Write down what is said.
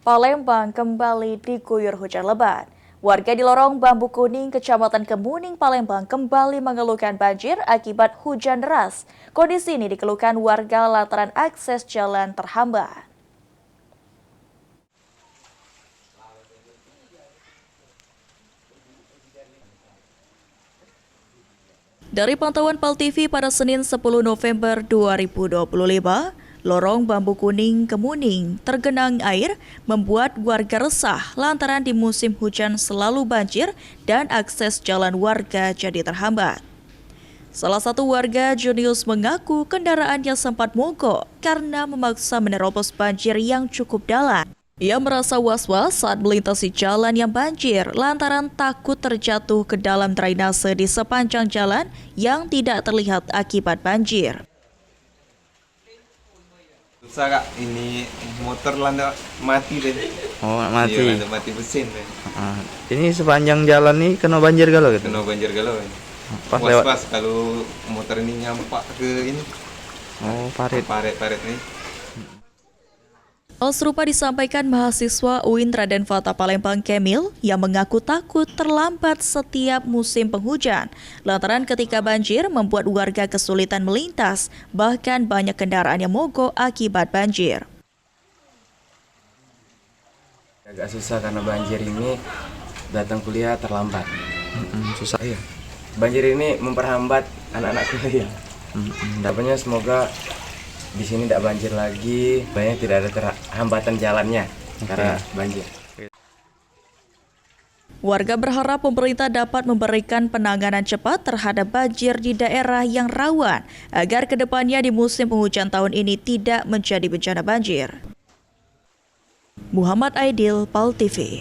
Palembang kembali diguyur hujan lebat. Warga di lorong Bambu Kuning, Kecamatan Kemuning, Palembang kembali mengeluhkan banjir akibat hujan deras. Kondisi ini dikeluhkan warga lantaran akses jalan terhambat. Dari pantauan PAL TV pada Senin 10 November 2025, lorong Bambu Kuning Kemuning tergenang air membuat warga resah lantaran di musim hujan selalu banjir dan akses jalan warga jadi terhambat. Salah satu warga, Junius, mengaku kendaraannya sempat mogok karena memaksa menerobos banjir yang cukup dalam. Ia merasa was-was saat melintasi jalan yang banjir lantaran takut terjatuh ke dalam drainase di sepanjang jalan yang tidak terlihat akibat banjir. Susah kak, ini motor landa mati deh. Oh, mati. Iya, landa mati mesin deh. Ini sepanjang jalan nih kena banjir galau gitu. Kena banjir galau. Pas lewat. Was-was kalau motor ini nyampak ke ini. Oh, parit. Parit nih. Hal serupa disampaikan mahasiswa UIN Raden Fata Palembang Kemil yang mengaku takut terlambat setiap musim penghujan. Lantaran ketika banjir membuat warga kesulitan melintas, bahkan banyak kendaraan yang mogok akibat banjir. Agak susah karena banjir ini datang kuliah terlambat. Susah ya. Banjir ini memperhambat anak-anak kuliah. Harapannya semoga di sini tidak banjir lagi, banyak tidak ada hambatan jalannya karena banjir. Warga berharap pemerintah dapat memberikan penanganan cepat terhadap banjir di daerah yang rawan agar kedepannya di musim penghujan tahun ini tidak menjadi bencana banjir. Muhammad Aidil, PAL TV.